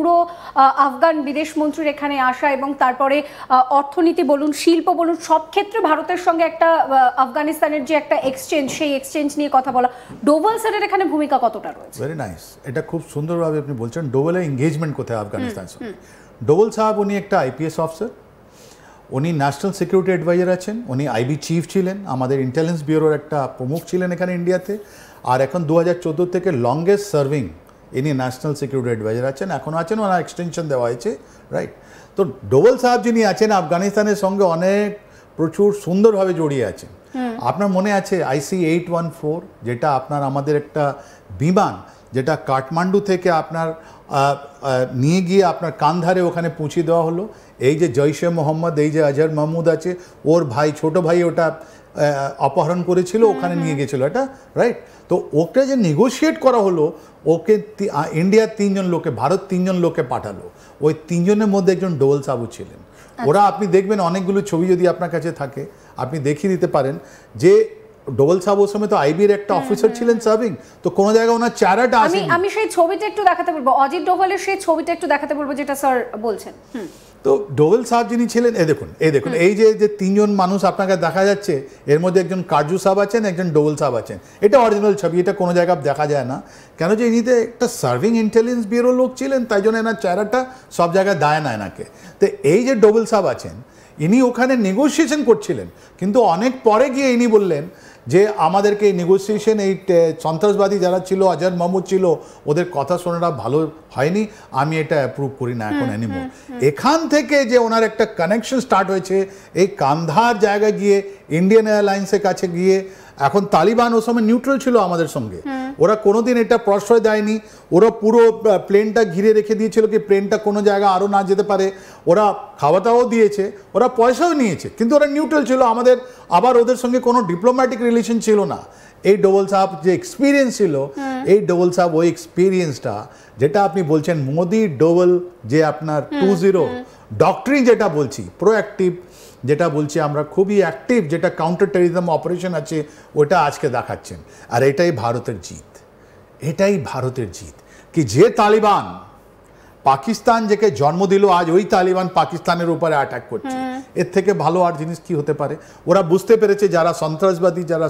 পুরো আফগান বিদেশমন্ত্রীর এখানে আসা এবং তারপরে অর্থনীতি বলুন, শিল্প বলুন, সব ক্ষেত্রে ভারতের সঙ্গে একটা আফগানিস্তানের যে একটা এক্সচেঞ্জ, সেই এক্সচেঞ্জ নিয়ে কথা বলা, ডোভাল স্যারের এখানে ভূমিকা কতটা রয়েছে? ভেরি নাইস, এটা খুব সুন্দরভাবে আপনি বলছেন। ডোভালের এঙ্গেজমেন্ট কোথায় আফগানিস্তানের সঙ্গে? ডোভাল সাহেব উনি একটা আইপিএস অফিসার, উনি ন্যাশনাল সিকিউরিটি অ্যাডভাইজার আছেন, উনি আইবি চিফ ছিলেন, আমাদের ইন্টেলিজেন্স ব্যুরোর একটা প্রমুখ ছিলেন এখানে ইন্ডিয়াতে, আর এখন 2014 থেকে লংগেস্ট সার্ভিং ইনি ন্যাশনাল সিকিউরিটি অ্যাডভাইজার আছেন, এখনও আছেন, ওনার এক্সটেনশন দেওয়া হয়েছে, রাইট? তো ডোভাল সাহেব যিনি আছেন আফগানিস্তানের সঙ্গে অনেক প্রচুর সুন্দরভাবে জড়িয়ে আছেন। আপনার মনে আছে IC-814, যেটা আপনার আমাদের একটা বিমান, যেটা কাঠমান্ডু থেকে আপনার নিয়ে গিয়ে আপনার কান্ধারে ওখানে পৌঁছে দেওয়া হলো। এই যে জৈশে মোহাম্মদ, এই যে আজহার মাহমুদ আছে, ওর ভাই, ছোট ভাই ওটা অপহরণ করেছিল, ওখানে নিয়ে গেছিল এটা, রাইট? তো ওকে যে নেগোশিয়েট করা হলো, ওকে ইন্ডিয়ার 3 জন লোকে, ভারত 3 জন লোকে পাঠালো, ওই 3 জনের মধ্যে একজন ডোভাল সাবু ছিলেন। ওরা আপনি দেখবেন অনেকগুলো ছবি যদি আপনার কাছে থাকে আপনি দেখিয়ে দিতে পারেন যে ডোভাল সাহেব ওর সময় তো আইবির একটা অফিসার ছিলেন সার্ভিং, তো কোনো জায়গায় ওনার চেহারাটা আসে। আমি সেই ছবিটা একটু দেখাতে বলবো, অজিত ডোভালের সেই ছবিটা একটু দেখাতে বলবো যেটা স্যার বলছেন। তো ডোভাল সাহেব যিনি ছিলেন, এই দেখুন এই যে 3 জন মানুষ আপনাকে দেখা যাচ্ছে, এর মধ্যে একজন কারজু সাহেব আছেন, একজন ডোভাল সাহেব আছেন। এটা অরিজিনাল ছবি, এটা কোনো জায়গায় দেখা যায় না, কেন যে ইনিতে একটা সার্ভিং ইন্টেলিজেন্স ব্যুরো লোক ছিলেন, তাই জন্য এনার চেহারাটা সব জায়গায় দেয় না এনাকে। তো এই যে ডোভাল সাহেব আছেন, ইনি ওখানে নেগোসিয়েশন করছিলেন, কিন্তু অনেক পরে গিয়ে ইনি বললেন যে আমাদেরকে এই নেগোসিয়েশন, এই সন্ত্রাসবাদী যারা ছিল, আজহার মাহমুদ ছিল, ওদের কথা শোনাটা ভালো হয়নি, আমি এটা অ্যাপ্রুভ করি না এখন অ্যানিমোর। এখান থেকে যে ওনার একটা কানেকশন স্টার্ট হয়েছে, এই কান্ধার জায়গায় গিয়ে, ইন্ডিয়ান এয়ারলাইন্সের কাছে গিয়ে, এখন তালিবান ও সময় নিউট্রাল ছিল আমাদের সঙ্গে, ওরা কোনোদিন এটা প্রশ্রয় দেয়নি, ওরা পুরো প্লেনটা ঘিরে রেখে দিয়েছিল কি প্লেনটা কোনো জায়গায় আরও না যেতে পারে, ওরা খাওয়া দাওয়াও দিয়েছে, ওরা পয়সাও নিয়েছে, কিন্তু ওরা নিউট্রাল ছিল আমাদের, আবার ওদের সঙ্গে কোনো ডিপ্লোম্যাটিক রিলেশন ছিল না। এই ডোভাল সাহেব যে এক্সপিরিয়েন্স ছিল, এই ডোভাল সাহেব ওই এক্সপিরিয়েন্সটা, যেটা আপনি বলছেন মোদি ডোভাল যে আপনার 20 ডক্ট্রিন, যেটা বলছি প্রোঅ্যাক্টিভ, যেটা বলছি আমরা খুবই অ্যাক্টিভ, যেটা কাউন্টার টেররিজম অপারেশন আছে, ওটা আজকে দেখাচ্ছেন। আর এটাই ভারতের জিত, এটাই ভারতের জিত, কি যে তালিবান পাকিস্তান যেকে জন্ম দিল, আজ ওই তালিবান পাকিস্তানের উপরে অ্যাটাক করছে। এর থেকে ভালো আর জিনিস কি হতে পারে? ওরা বুঝতে পেরেছে যারা সন্ত্রাসবাদী, যারা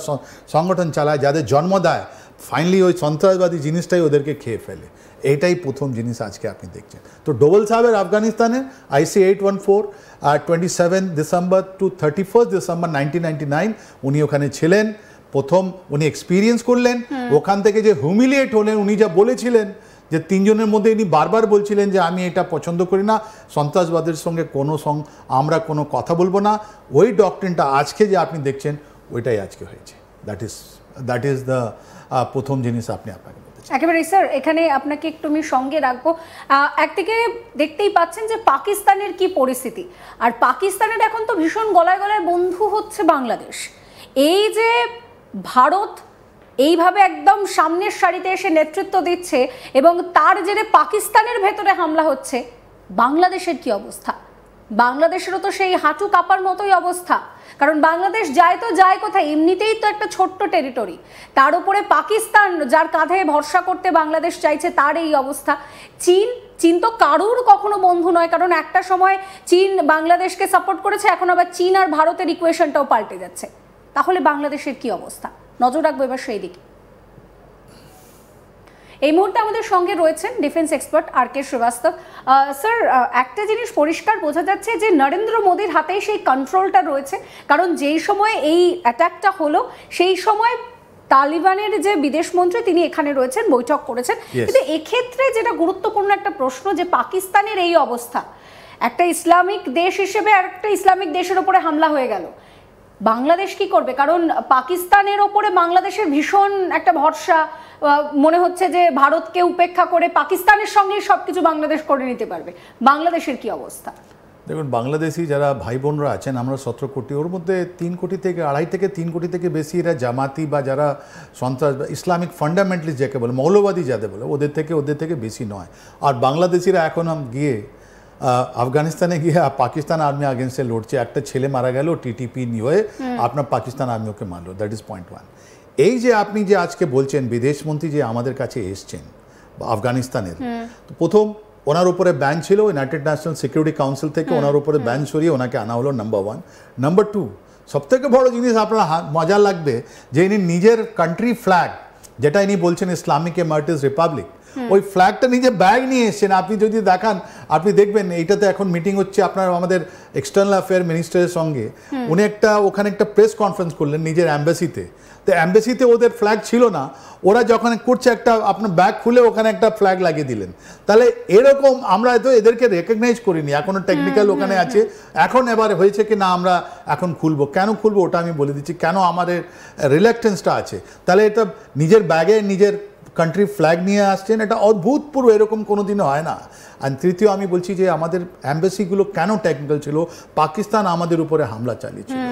সংগঠন চালায়, যাদের জন্ম দেয়, ফাইনালি ওই সন্ত্রাসবাদী জিনিসটাই ওদেরকে খেয়ে ফেলে। এইটাই প্রথম জিনিস আজকে আপনি দেখছেন। তো ডোভাল সাহেবের আফগানিস্তানে IC-814 27 ডিসেম্বর টু 31 ডিসেম্বর 1999 উনি ওখানে ছিলেন। প্রথম উনি এক্সপিরিয়েন্স করলেন, ওখান থেকে যে হিউমিলিয়েট হলেন, উনি যা বলেছিলেন যে 3 জনের মধ্যে ইনি বারবার বলছিলেন যে আমি এটা পছন্দ করি না, সন্ত্রাসবাদের সঙ্গে আমরা কোনো কথা বলবো না। ওই ডক্ট্রিনটা আজকে যে আপনি দেখছেন, ওইটাই আজকে হয়েছে। দ্যাট ইজ দ্য প্রথম জিনিস আপনাকে একেবারে। স্যার এখানে আপনাকে একটু আমি সঙ্গে রাখবো, একদিকে দেখতেই পাচ্ছেন যে পাকিস্তানের কি পরিস্থিতি, আর পাকিস্তানের এখন তো ভীষণ গলায় গলায় বন্ধু হচ্ছে বাংলাদেশ। এই যে ভারত এইভাবে একদম সামনের সারিতে এসে নেতৃত্ব দিচ্ছে এবং তার জেরে পাকিস্তানের ভেতরে হামলা হচ্ছে, বাংলাদেশের কি অবস্থা? বাংলাদেশেরও তো সেই হাঁটু কাঁপার মতোই অবস্থা, কারণ বাংলাদেশ যায় তো যায় কোথায়, এমনিতেই তো একটা ছোট্ট টেরিটরি, তার উপরে পাকিস্তান যার কাঁধে ভরসা করতে বাংলাদেশ চাইছে, তার এই অবস্থা। চীন তো কারুর কখনো বন্ধু নয়, কারণ একটা সময় চীন বাংলাদেশকে সাপোর্ট করেছে, এখন আবার চীন আর ভারতের ইকুয়েশনটাও পাল্টে যাচ্ছে। তাহলে বাংলাদেশের কি অবস্থা? নজর রাখবো এবার সেই দিকে। এই মুহূর্তে আমাদের সঙ্গে রয়েছেন defence expert RK Srivastava. Sir একটা জিনিস পরিষ্কার বোঝা যাচ্ছে যে নরেন্দ্র মোদীর হাতেই সেই কন্ট্রোলটা রয়েছে, কারণ যেই সময় এই অ্যাটাকটা হলো সেই সময় তালিবানের যে বিদেশমন্ত্রী তিনি এখানে রয়েছেন, বৈঠক করেছেন। কিন্তু এক্ষেত্রে যেটা গুরুত্বপূর্ণ একটা প্রশ্ন, যে পাকিস্তানের এই অবস্থা, একটা ইসলামিক দেশ হিসেবে আর একটা ইসলামিক দেশের ওপরে হামলা হয়ে গেল, বাংলাদেশ কি করবে? কারণ পাকিস্তানের ওপরে বাংলাদেশের ভীষণ একটা ভরসা, মনে হচ্ছে যে ভারতকে উপেক্ষা করে পাকিস্তানের সঙ্গে সবকিছু বাংলাদেশ করে নিতে পারবে। বাংলাদেশের কি অবস্থা? দেখুন, বাংলাদেশি যারা ভাই বোনরা আছেন, আমরা 17 কোটি, ওর মধ্যে 3 কোটি থেকে 2.5 থেকে 3 কোটি থেকে বেশি এরা জামাতি বা যারা সন্ত্রাস ইসলামিক ফান্ডামেন্টালিস্ট যাকে বলে, মৌলবাদী যাদের বলে, ওদের থেকে বেশি নয়। আর বাংলাদেশিরা এখন গিয়ে আফগানিস্তানে গিয়ে পাকিস্তান আর্মি আগেনস্টে লড়ছে। একটা ছেলে মারা গেল TTP নিয়ে, আপনার পাকিস্তান আর্মি ওকে মারলো। That is point 1। এই যে আপনি যে আজকে বলছেন বিদেশমন্ত্রী যে আমাদের কাছে এসছেন আফগানিস্তানের, তো প্রথম ওনার উপরে ব্যান ছিল ইউনাইটেড ন্যাশনাল সিকিউরিটি কাউন্সিল থেকে, ওনার উপরে ব্যান সরিয়ে ওনাকে আনা হলো, নাম্বার 1। নাম্বার 2, সবথেকে বড় জিনিস আপনার মজা লাগবে যে ইনি নিজের কান্ট্রি ফ্ল্যাগ, যেটা ইনি বলছেন ইসলামিক এমার্টিস রিপাবলিক, ওই ফ্ল্যাগটা নিজে ব্যাগ নিয়ে এসছেন। আপনি যদি দেখান, আপনি দেখবেন এইটাতে এখন মিটিং হচ্ছে আপনার আমাদের এক্সটার্নাল অ্যাফেয়ার মিনিস্টারের সঙ্গে, উনি ওখানে একটা প্রেস কনফারেন্স করলেন নিজের অ্যাম্বাসিতে। তো অ্যাম্বাসিতে ওদের ফ্ল্যাগ ছিল না, ওরা যখন করছে একটা আপনার ব্যাগ খুলে ওখানে একটা ফ্ল্যাগ লাগিয়ে দিলেন। তাহলে এরকম আমরা তো এদেরকে রেকগনাইজ করিনি, এখনো টেকনিক্যাল ওখানে আছে। এখন এবার হয়েছে কি না আমরা এখন খুলবো, কেন খুলবো ওটা আমি বলে দিচ্ছি, কেন আমাদের রিল্যাক্টেন্সটা আছে। তাহলে এটা নিজের ব্যাগে নিজের কান্ট্রি ফ্ল্যাগ নিয়ে আসছেন, এটা অভূতপূর্ব, এরকম কোনো দিনও হয় না। আর তৃতীয় আমি বলছি যে আমাদের অ্যাম্বাসিগুলো কেন টেকনিক্যাল ছিল, পাকিস্তান আমাদের উপরে হামলা চালিয়েছিল।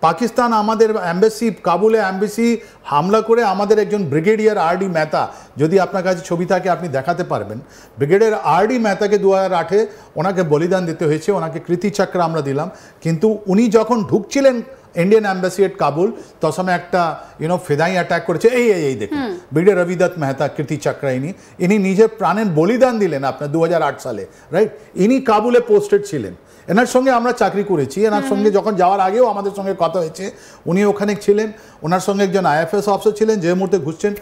পাকিস্তান আমাদের অ্যাম্বাসি, কাবুলে অ্যাম্বাসি হামলা করে আমাদের একজন ব্রিগেডিয়ার আর.ডি. মেহতা, যদি আপনার কাছে ছবি থাকে আপনি দেখাতে পারবেন, ব্রিগেডিয়ার আর.ডি. মেহতাকে 2008-এ ওনাকে বলিদান দিতে হয়েছে, ওনাকে কীর্তিচক্র আমরা দিলাম। কিন্তু উনি যখন ঢুকছিলেন ইন্ডিয়ান অ্যাম্বাসি এট কাবুল, তখন সময় একটা ফেদাই অ্যাটাক করেছে, এই দেখুন ব্রিগেডিয়ার রবিদত্ত মেহতা, কীর্তিচক্র, ইনি নিজের প্রাণের বলিদান দিলেন আপনার 2008 সালে, রাইট। ইনি কাবুলে পোস্টেড ছিলেন, এনার সঙ্গে আমরা চাকরি করেছি, এনার সঙ্গে যখন যাওয়ার আগেও আমাদের সঙ্গে কথা হয়েছে, উনি ওখানে ছিলেন। ওনার সঙ্গে একজন আইএফএস অফিসার ছিলেন, যে মুহূর্তে ঘুরছেন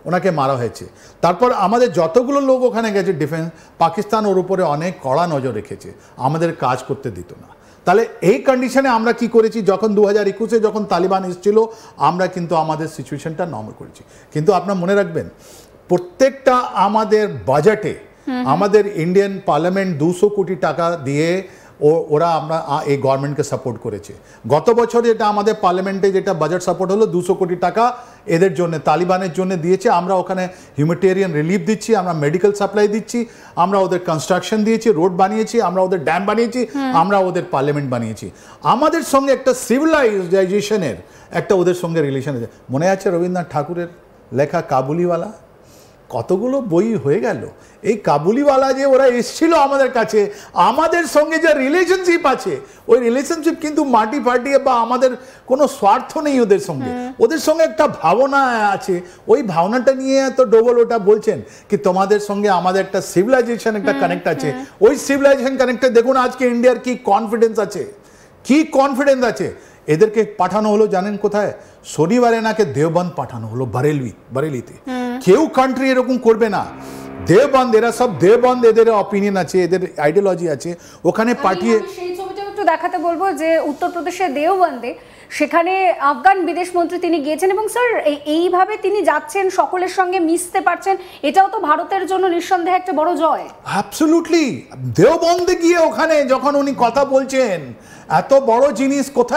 ওনাকে মারা হয়েছে। তারপর আমাদের যতগুলো লোক ওখানে গেছে ডিফেন্স, পাকিস্তান ওর উপরে অনেক কড়া নজর রেখেছে, আমাদের কাজ করতে দিত না। তাহলে এই কন্ডিশনে আমরা কি করেছি, যখন 2021-এ যখন তালিবান এসেছিল, আমরা কিন্তু আমাদের সিচুয়েশনটা নর্মাল করেছি। কিন্তু আপনার মনে রাখবেন, প্রত্যেকটা আমাদের বাজেটে আমাদের ইন্ডিয়ান পার্লামেন্ট 200 কোটি টাকা দিয়ে ওরা আমরা এই গভর্নমেন্টকে সাপোর্ট করেছে। গত বছর যেটা আমাদের পার্লামেন্টে যেটা বাজেট সাপোর্ট হলো 200 কোটি টাকা এদের জন্য, তালিবানের জন্য দিয়েছে। আমরা ওখানে হিউম্যানিটেরিয়ান রিলিফ দিচ্ছি, আমরা মেডিকেল সাপ্লাই দিচ্ছি, আমরা ওদের কনস্ট্রাকশন দিয়েছি, রোড বানিয়েছি, আমরা ওদের ড্যাম বানিয়েছি, আমরা ওদের পার্লামেন্ট বানিয়েছি। আমাদের সঙ্গে একটা সিভিলাইজেশনের একটা ওদের সঙ্গে রিলেশন আছে। মনে আছে রবীন্দ্রনাথ ঠাকুরের লেখা কাবুলিওয়ালা, কতগুলো বই হয়ে গেল। এই কাবুলিওয়ালা যে ওরা এসেছিল আমাদের কাছে, আমাদের সঙ্গে যে রিলেশনশিপ আছে, ওই রিলেশনশিপ কিন্তু মাটি ফাটিয়ে বা আমাদের কোনো স্বার্থ নেই ওদের সঙ্গে, ওদের সঙ্গে একটা ভাবনা আছে। ওই ভাবনাটা নিয়ে তো ডোবল ওটা বলছেন কি তোমাদের সঙ্গে আমাদের একটা সিভিলাইজেশন একটা কানেক্ট আছে। ওই সিভিলাইজেশন কানেক্টে দেখুন আজকে ইন্ডিয়ার কি কনফিডেন্স আছে, কি কনফিডেন্স আছে। এদেরকে পাঠানো হলো জানেন কোথায়? শনিবারে নাকি দেওবন্দ পাঠানো হলো, বারেলিতে। কেউ কান্ট্রি এরকম করবে না। দেওবন্দ, এরা সব দেওবন্দ, এদের অপিনিয়ন আছে, এদের আইডিওলজি আছে, ওখানে পাঠিয়ে। সেই ছবিটা একটু দেখাতে বলবো যে উত্তরপ্রদেশের দেওবন্দে, সেখানে আফগান বিদেশমন্ত্রী তিনি গিয়েছেন এবং স্যার এইভাবে তিনি যাচ্ছেন, সকলের সঙ্গে মিশতে পারছেন, এটাও তো ভারতের জন্য নিঃসন্দেহে একটা বড় জয়। অ্যাবসলিউটলি। দেওবন্দে গিয়ে ওখানে যখন উনি কথা বলছেন, এত বড় জিনিস কোথায়